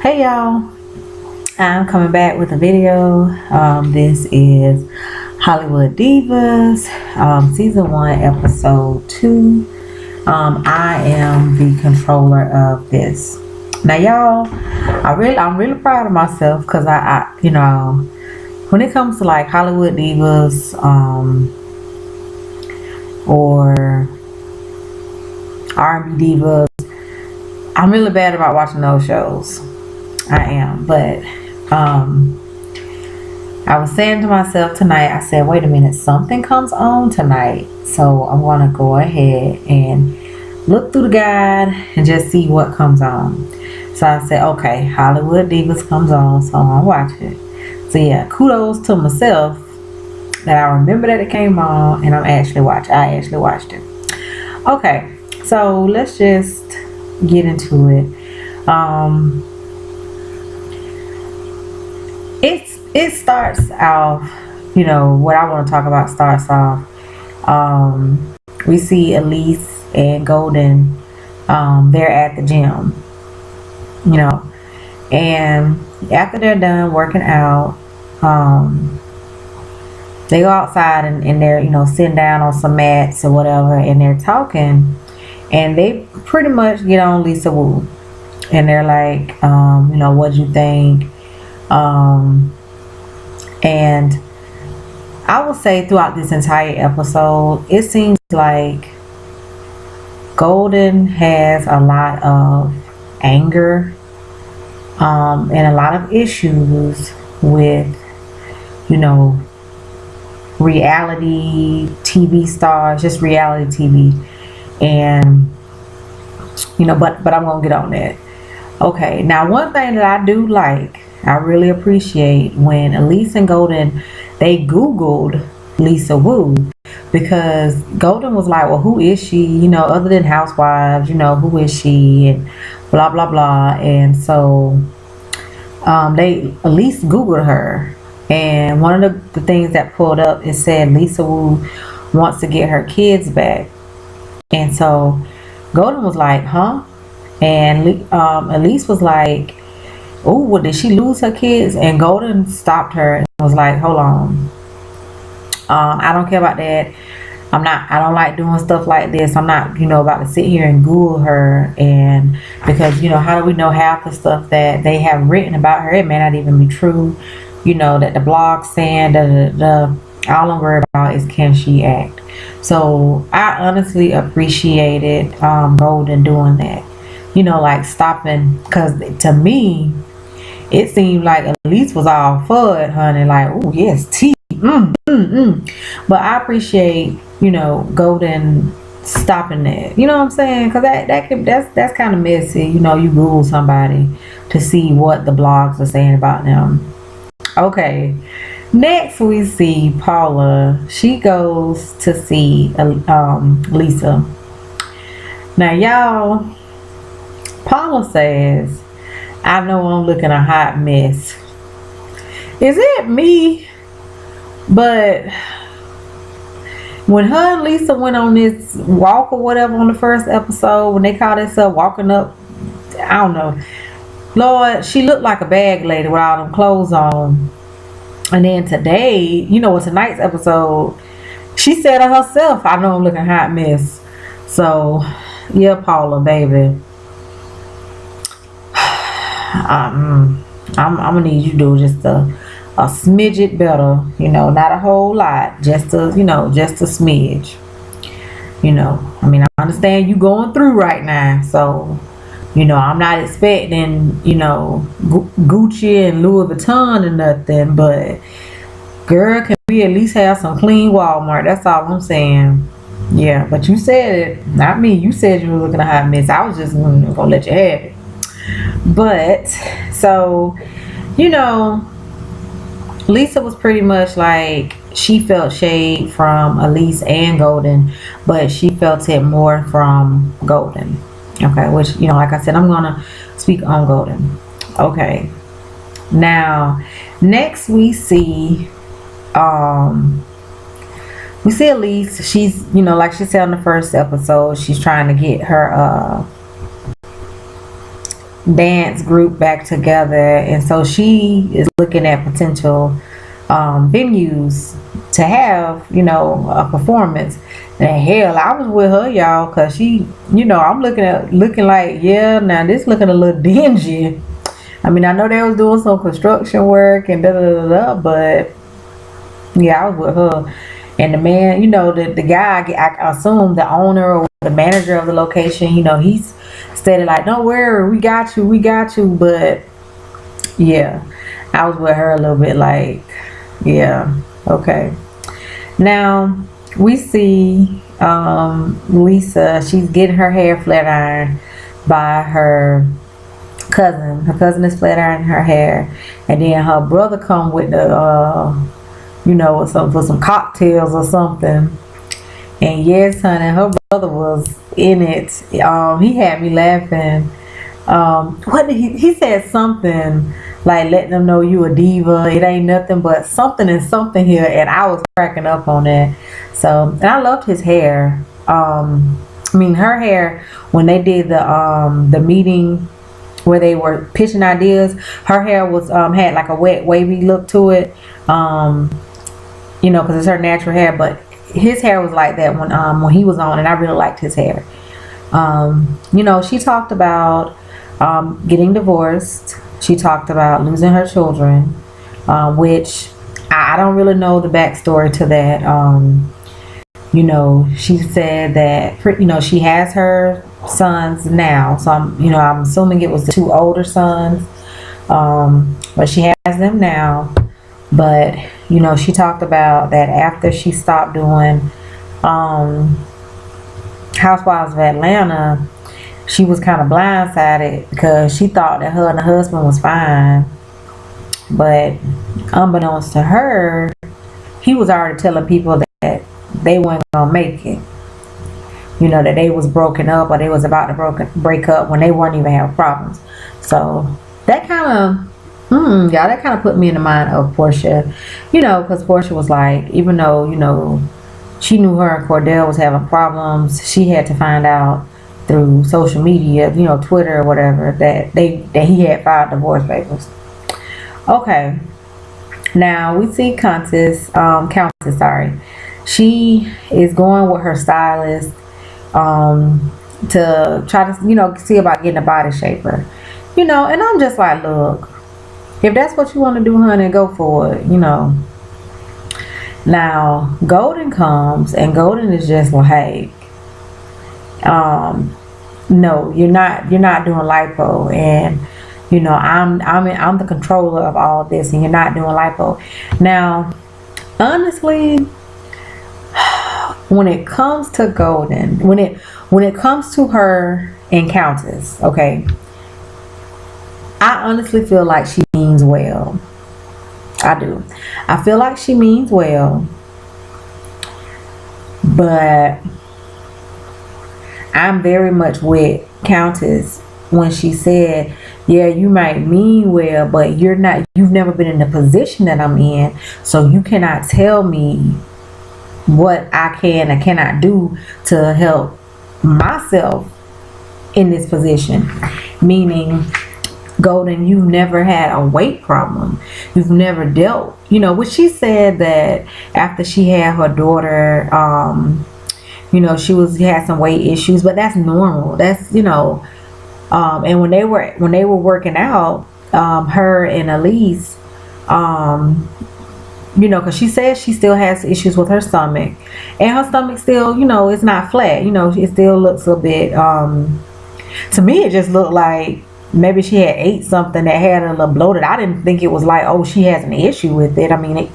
Hey y'all, I'm coming back with a video. This is Hollywood Divas, season 1, episode 2. I am the controller of this. Now y'all, I'm really proud of myself because when it comes to like Hollywood Divas, or R&B Divas, I'm really bad about watching those shows. I am, but I was saying to myself tonight, I said, wait a minute, something comes on tonight, so I'm gonna go ahead and look through the guide and just see what comes on. So I said, okay, Hollywood Divas comes on, so I'm gonna watch it. So yeah, kudos to myself that I remember that it came on and I actually watched it. Okay, so let's just get into it. It starts off, what I want to talk about starts off. We see Elise and Golden, they're at the gym, and after they're done working out, they go outside and they're, sitting down on some mats or whatever, and they're talking, and they pretty much get on Lisa Wu, and they're like, what'd you think? And I will say throughout this entire episode, it seems like Golden has a lot of anger, and a lot of issues with, reality TV stars, just reality TV. And, but I'm going to get on that. Okay, now one thing that I do like, I really appreciate when Elise and Golden, they Googled Lisa Wu, because Golden was like, well, who is she? Other than Housewives, who is she? And blah, blah, blah. And so they Elise Googled her. And one of the things that pulled up, it said Lisa Wu wants to get her kids back. And so Golden was like, huh? And Elise was like, oh, well, did she lose her kids? And Golden stopped her and was like, hold on. I don't care about that. I don't like doing stuff like this. I'm not, about to sit here and Google her. And because, how do we know half the stuff that they have written about her? It may not even be true. That the blog's saying, all I'm worried about is, can she act? So I honestly appreciated Golden doing that. Like stopping, because to me, it seemed like Elise was all for it, honey. Like, oh yes, tea. But I appreciate, Golden stopping that. You know what I'm saying? Because that's kind of messy. You Google somebody to see what the blogs are saying about them. Okay. Next, we see Paula. She goes to see Lisa. Now, y'all, Paula says, I know I'm looking a hot mess. Is it me? But when her and Lisa went on this walk or whatever on the first episode, when they called themselves walking up, I don't know. Lord, she looked like a bag lady with all them clothes on. And then today, with tonight's episode, she said it herself, I know I'm looking a hot mess. So, yeah, Paula, baby. I'm gonna need you to do just a smidget better, not a whole lot, just a smidge. I understand you going through right now, so I'm not expecting Gucci and Louis Vuitton and nothing, but girl, can we at least have some clean Walmart? That's all I'm saying. Yeah, but you said it, not me. You said you were looking a hot mess. I was just gonna let you have it. But so, Lisa was pretty much like, she felt shade from Elise and Golden, but she felt it more from Golden. Okay, which, like I said, I'm gonna speak on Golden. Okay. Now, next we see Elise. She's, like she said in the first episode, she's trying to get her dance group back together, and so she is looking at potential venues to have, a performance. And hell, I was with her, y'all, because she, I'm looking like, yeah, now this looking a little dingy. I mean, I know they was doing some construction work and da da da da, but yeah, I was with her. And the man, the guy, I assume the owner or the manager of the location, he's steady like, don't worry, we got you. But yeah, I was with her a little bit like, yeah, okay. Now we see Lisa. She's getting her hair flat ironed by her cousin. Her cousin is flat ironing her hair, and then her brother come with the for some cocktails or something. And yes, honey, her brother was in it. He had me laughing. What did he said something like letting them know you a diva. It ain't nothing but something and something here, and I was cracking up on that. So, and I loved his hair. I mean, her hair when they did the meeting where they were pitching ideas. Her hair was had like a wet, wavy look to it. Because it's her natural hair, but his hair was like that when he was on, and I really liked his hair. She talked about getting divorced. She talked about losing her children, which I don't really know the backstory to that. She said that she has her sons now, so I'm assuming it was the two older sons, but she has them now. But she talked about that after she stopped doing Housewives of Atlanta, she was kind of blindsided because she thought that her and her husband was fine, but unbeknownst to her, he was already telling people that they weren't gonna make it. That they was broken up or they was about to break up when they weren't even having problems. So that kind of that kind of put me in the mind of Portia, because Portia was like, even though, she knew her and Cordell was having problems, she had to find out through social media, Twitter or whatever, that he had filed divorce papers. Okay. Now we see Countess, sorry. She is going with her stylist to try to, see about getting a body shaper. And I'm just like, look, if that's what you want to do, honey, go for it, Now, Golden comes, and Golden is just like, hey, no, you're not doing lipo, and I'm the controller of all this, and you're not doing lipo. Now, honestly, when it comes to Golden, when it comes to her and Countess, okay, I honestly feel like she means well. I do. I feel like she means well, but I'm very much with Countess when she said, yeah, you might mean well, but you've never been in the position that I'm in, so you cannot tell me what I can and cannot do to help myself in this position. Meaning, Golden, you've never had a weight problem. You've never dealt, which she said that after she had her daughter, she had some weight issues, but that's normal. That's, and when they were working out, her and Elise, because she says she still has issues with her stomach, and her stomach still, it's not flat. It still looks a bit, to me, it just looked like maybe she had ate something that had a little bloated. I didn't think it was like, oh, she has an issue with it. I mean, it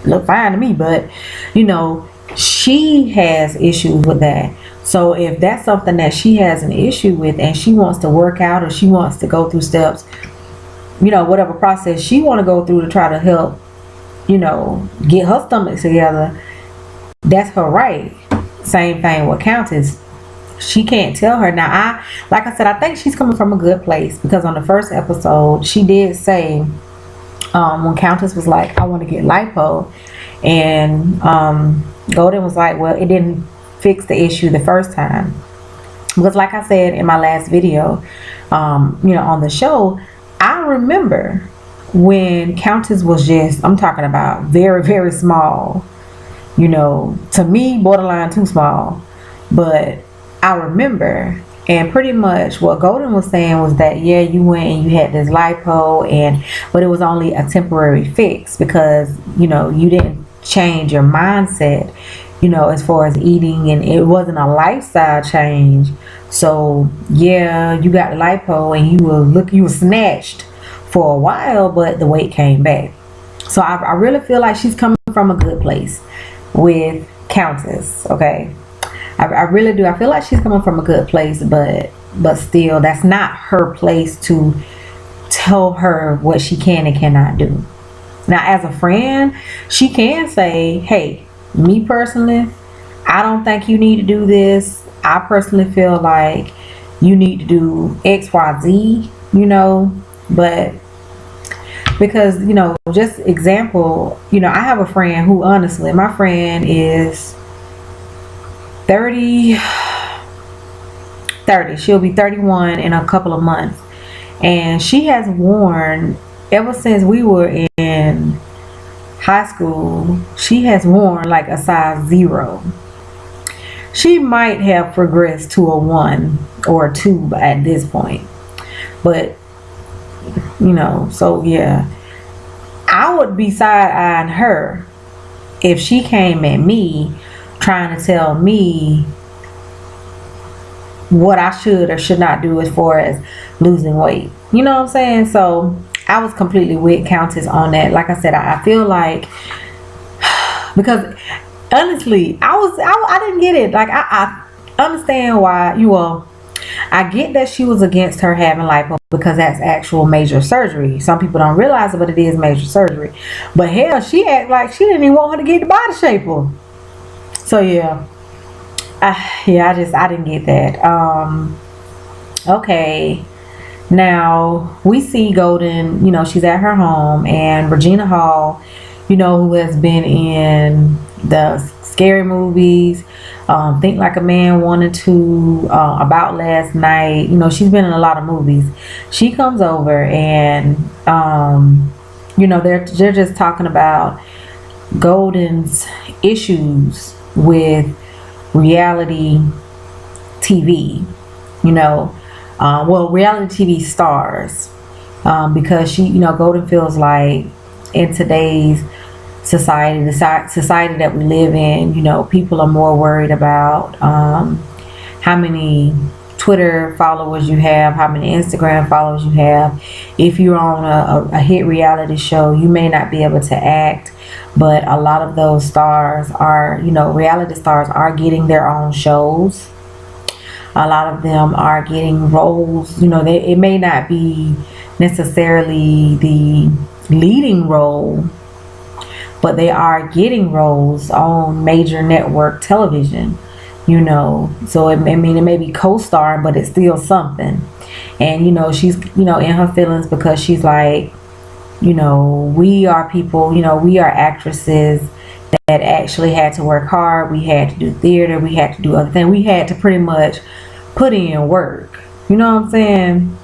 looked fine to me, but she has issues with that. So if that's something that she has an issue with, and she wants to work out, or she wants to go through steps, whatever process she want to go through to try to help, get her stomach together, that's her right. Same thing with Countess. She can't tell her. Now, like I said, I think she's coming from a good place, because on the first episode, she did say, when Countess was like, I want to get lipo, and Golden was like, well, it didn't fix the issue the first time, because like I said in my last video, on the show. I remember when Countess was just, I'm talking about very, very small, to me, borderline too small. But I remember, and pretty much what Golden was saying was that, yeah, you went and you had this lipo, but it was only a temporary fix because, you didn't change your mindset, as far as eating, and it wasn't a lifestyle change. So yeah, you got the lipo and you were snatched for a while, but the weight came back. So I really feel like she's coming from a good place with Countess. Okay, I really do. I feel like she's coming from a good place, but still, that's not her place to tell her what she can and cannot do. Now, as a friend, she can say, hey, me personally, I don't think you need to do this. I personally feel like you need to do XYZ, but because, just example, I have a friend who, honestly, my friend is 30, she'll be 31 in a couple of months, and she has worn, ever since we were in high school, she has worn like a size 0. She might have progressed to a 1 or a 2 at this point, but so yeah, I would be side-eyeing her if she came at me trying to tell me what I should or should not do as far as losing weight. You know what I'm saying? So I was completely with Countess on that. Like I said, I feel like, because honestly, I didn't get it. Like I understand why I get that she was against her having lipo because that's actual major surgery. Some people don't realize it, but it is major surgery. But hell, she act like she didn't even want her to get the body shaper. So yeah, I didn't get that. Okay, now we see Golden. She's at her home, and Regina Hall, who has been in the scary movies, Think Like a Man 1 and 2, About Last Night. She's been in a lot of movies. She comes over and they're just talking about Golden's issues with reality TV. Reality TV stars, because she, Golden feels like in today's society, the society that we live in, people are more worried about how many Twitter followers you have, how many Instagram followers you have. If you're on a hit reality show, you may not be able to act, but a lot of those stars are, reality stars are getting their own shows. A lot of them are getting roles. It may not be necessarily the leading role, but they are getting roles on major network television, so it may be co-starring, but it's still something. And she's in her feelings because she's like, we are people, we are actresses that actually had to work hard. We had to do theater, we had to do other things, we had to pretty much put in work. You know what I'm saying?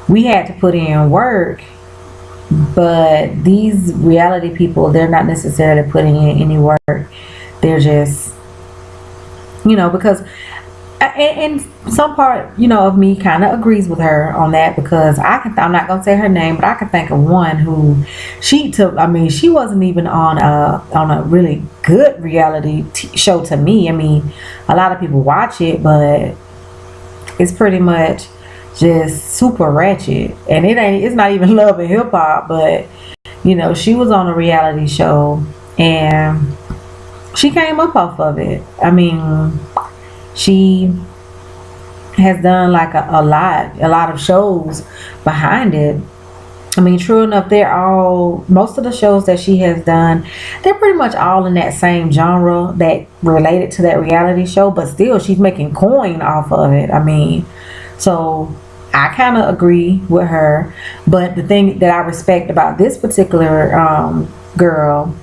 We had to put in work. But these reality people, they're not necessarily putting in any work. They're just, because, and some part, of me kind of agrees with her on that, because I'm not gonna say her name, but I can think of one who she wasn't even on a really good reality show to me. A lot of people watch it, but it's pretty much just super ratchet, and it's not even love and hip hop, but she was on a reality show and she came up off of it. She has done like a lot of shows behind it. True enough, most of the shows that she has done, they're pretty much all in that same genre that related to that reality show, but still she's making coin off of it. So I kind of agree with her, but the thing that I respect about this particular girl,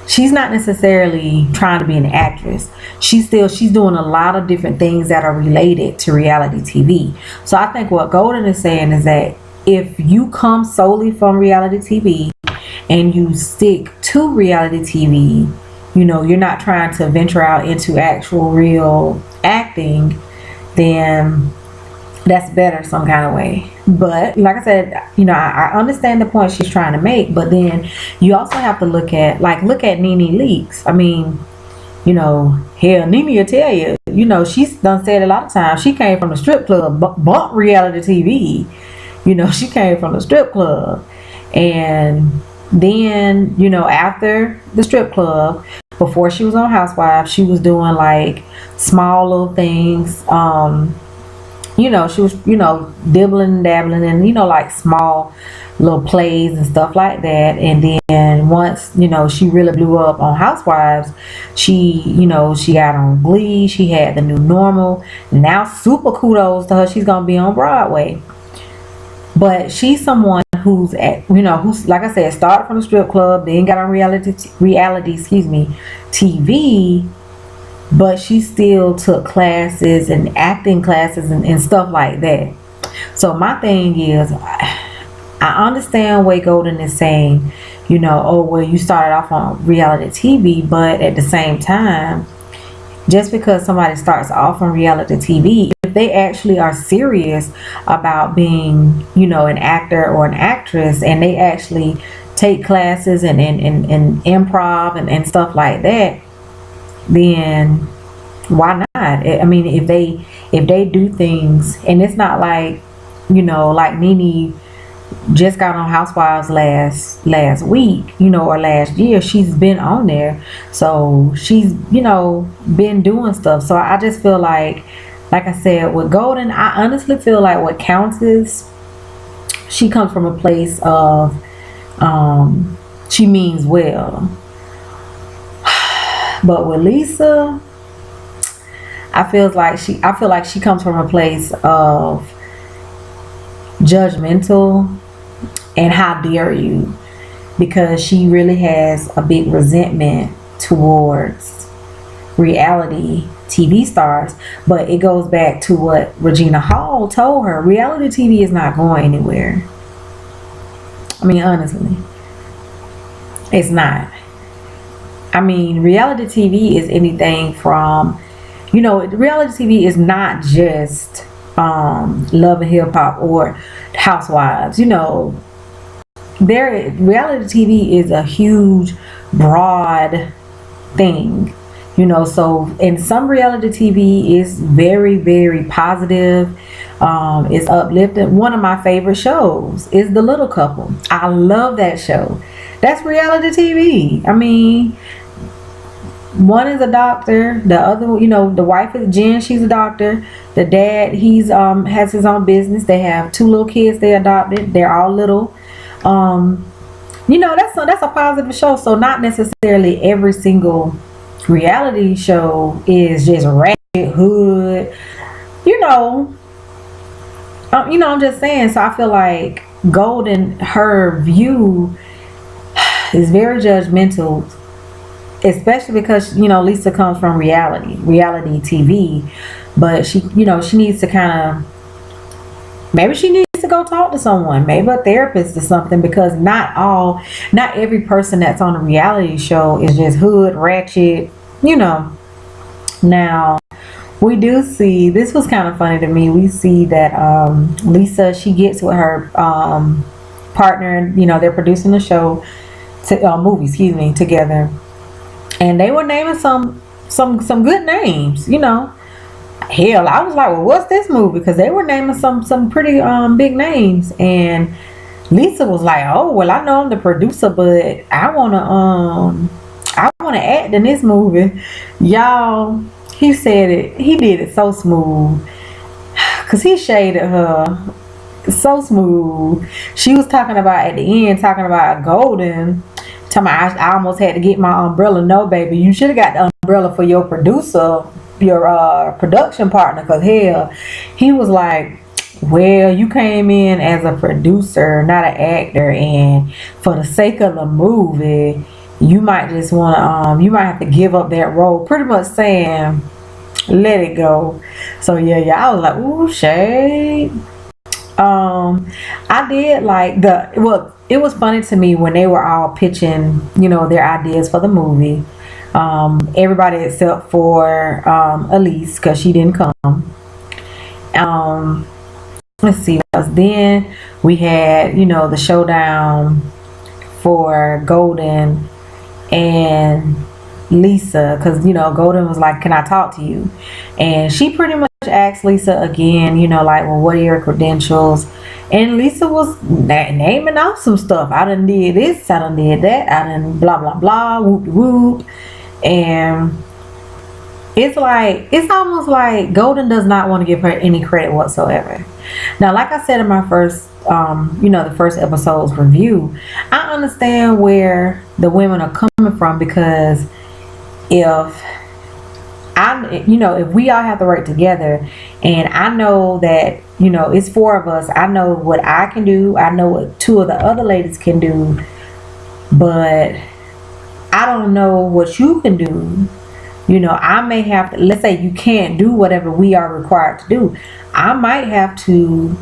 she's not necessarily trying to be an actress. She's doing a lot of different things that are related to reality TV. So I think what Golden is saying is that if you come solely from reality TV and you stick to reality TV, you're not trying to venture out into actual real acting, then that's better some kind of way. But like I said, I understand the point she's trying to make, but then you also have to look at Nene Leakes. I mean, hell, Nene will tell you, she's done said a lot of times she came from the strip club, bump reality TV. She came from the strip club. And then, after the strip club, before she was on Housewives, she was doing like small little things. She was, dibbling, dabbling in, like small little plays and stuff like that. And then once, she really blew up on Housewives, she got on Glee. She had The New Normal. Now, super kudos to her. She's going to be on Broadway. But she's someone who's like I said, started from the strip club, then got on reality, TV, but she still took classes and acting classes and stuff like that. So my thing is, I understand what Golden is saying, oh, well, you started off on reality TV, but at the same time, just because somebody starts off on reality TV, if they actually are serious about being, an actor or an actress, and they actually take classes and improv and stuff like that, then why not? I mean, if they do things, and it's not like, like Nene just got on Housewives last week, or last year. She's been on there, so she's been doing stuff. So I just feel like I said, with Golden, I honestly feel like what counts is she comes from a place of she means well. But with Lisa, I feel like she comes from a place of judgmental and how dare you, because she really has a big resentment towards reality TV stars. But it goes back to what Regina Hall told her: reality TV is not going anywhere. I mean, honestly, it's not. I mean, reality TV is anything from, reality TV is not just Love and Hip Hop or Housewives. Reality TV is a huge, broad thing. So in some reality TV is very, very positive. It's uplifting. One of my favorite shows is The Little Couple. I love that show. That's reality TV. I mean, one is a doctor, the other, the wife is Jen, she's a doctor. The dad, he's has his own business. They have 2 little kids they adopted. They're all little. That's a positive show. So not necessarily every single reality show is just ratchet hood. I'm just saying. So I feel like Golden, her view is very judgmental, especially because Lisa comes from reality TV. But she needs to kind of, maybe she needs to go talk to someone, maybe a therapist or something, because not every person that's on a reality show is just hood ratchet. Now we do see, this was kind of funny to me, we see that Lisa, she gets with her partner, they're producing the show movie together, and they were naming some good names. Hell, I was like, well, what's this movie? Because they were naming some pretty big names, and Lisa was like, oh, well, I know I'm the producer, but I wanna act in this movie. Y'all, he said it, he did it so smooth, because he shaded her so smooth. She was talking about at the end, talking about Golden, talking about I almost had to get my umbrella. No, baby, you should have got the umbrella for your producer, your production partner, because hell, he was like, well, you came in as a producer, not an actor, and for the sake of the movie, you might just want to, you might have to give up that role, pretty much saying, let it go. So yeah, I was like, ooh, shade. I did like it was funny to me when they were all pitching, their ideas for the movie. Everybody except for Elise, because she didn't come. Um, let's see what else. Then we had, the showdown for Golden and Lisa, because Golden was like, can I talk to you? And she pretty much asked Lisa again, like, well, what are your credentials? And Lisa was naming off some stuff. I done did this, I done did that, I done blah blah blah, whoop whoop. And it's almost like Golden does not want to give her any credit whatsoever. Now, like I said in my first the first episode's review, I understand where the women are coming from, because if if we all have to work together, and I know that, it's four of us, I know what I can do, I know what two of the other ladies can do, but I don't know what you can do. I may have to, let's say you can't do whatever we are required to do. I might have to,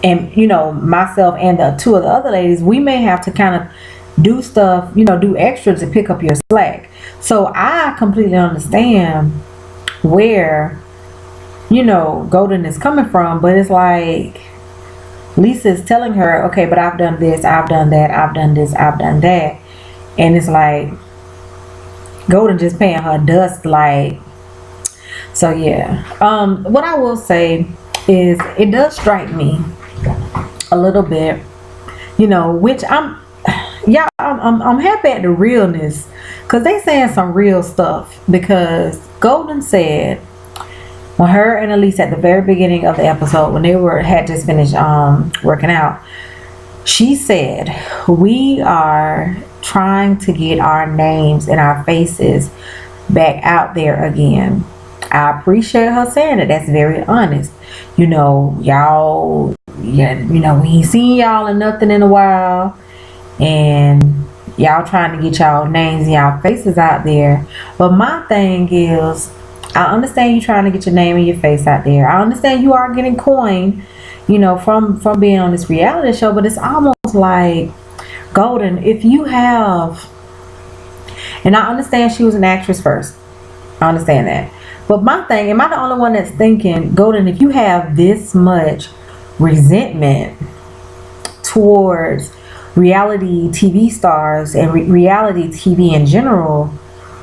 and myself and the two of the other ladies, we may have to kind of do stuff, do extra to pick up your slack. So I completely understand where, Golden is coming from, but it's like Lisa is telling her, okay, but I've done this, I've done that, I've done this, I've done that. And it's like Golden just paying her dust, like. So yeah, what I will say is it does strike me a little bit, which I'm happy at the realness, because they saying some real stuff. Because Golden said, when her and Elise at the very beginning of the episode, when they had just finished working out, she said, we are trying to get our names and our faces back out there again. I appreciate her saying it. That's very honest. Y'all, yeah, we ain't seen y'all or nothing in a while, and y'all trying to get y'all names and y'all faces out there. But my thing is, I understand you trying to get your name and your face out there. I understand you are getting coin, from being on this reality show, but it's almost like, Golden, if you have, and I understand she was an actress first, I understand that, but my thing, am I the only one that's thinking, Golden, if you have this much resentment towards reality TV stars and reality TV in general,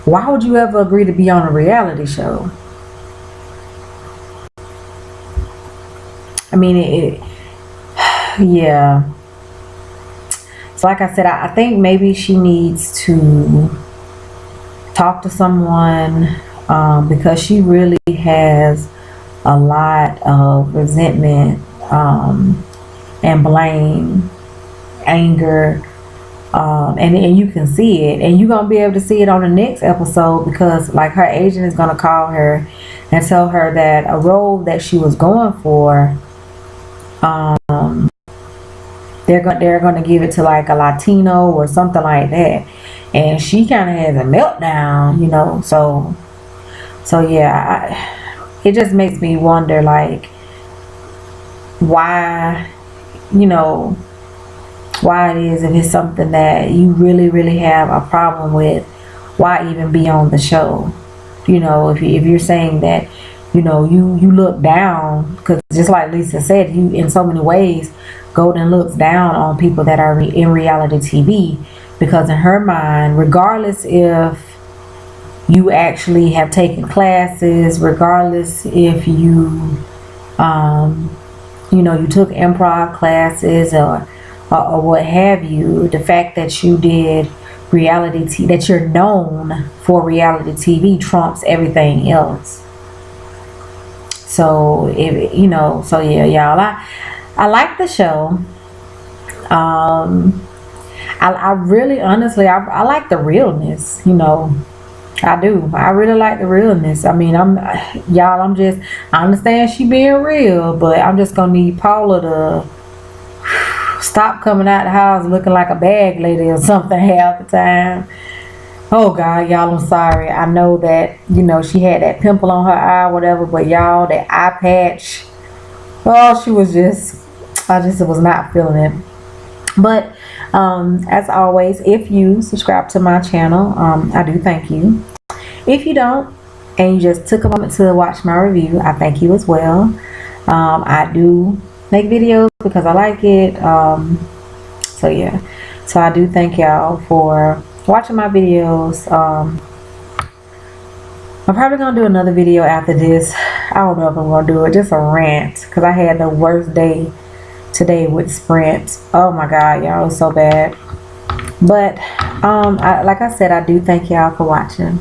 why would you ever agree to be on a reality show? I mean, yeah. So like I said, I think maybe she needs to talk to someone, because she really has a lot of resentment, and blame, anger, and you can see it, and you're gonna be able to see it on the next episode, because like her agent is gonna call her and tell her that a role that she was going for, they're gonna give it to like a Latino or something like that, and she kind of has a meltdown, so yeah, it just makes me wonder, like, why why it is, if it's something that you really have a problem with, why even be on the show? If you're saying that, you look down, because just like Lisa said, you, in so many ways, Golden looks down on people that are in reality TV, because in her mind, regardless if you actually have taken classes, regardless if you you took improv classes or what have you, the fact that you did reality TV, that you're known for reality TV, trumps everything else. So so yeah, y'all, I like the show. I really, honestly, I like the realness. I do. I really like the realness. I mean, I understand she being real, but I'm just gonna need Paula to stop coming out the house looking like a bag lady or something half the time. Oh God, y'all, I'm sorry. I know that, you know, she had that pimple on her eye or whatever, but y'all, that eye patch, oh, she was just, I just was not feeling it. But as always, if you subscribe to my channel, I do thank you. If you don't, and you just took a moment to watch my review, I thank you as well. I do make videos because I like it. So yeah, so I do thank y'all for watching my videos. I'm probably gonna do another video after this. I don't know if I'm gonna do it, just a rant, because I had the worst day today with Sprint. Oh my God, y'all, it was so bad. But like I said, I do thank y'all for watching.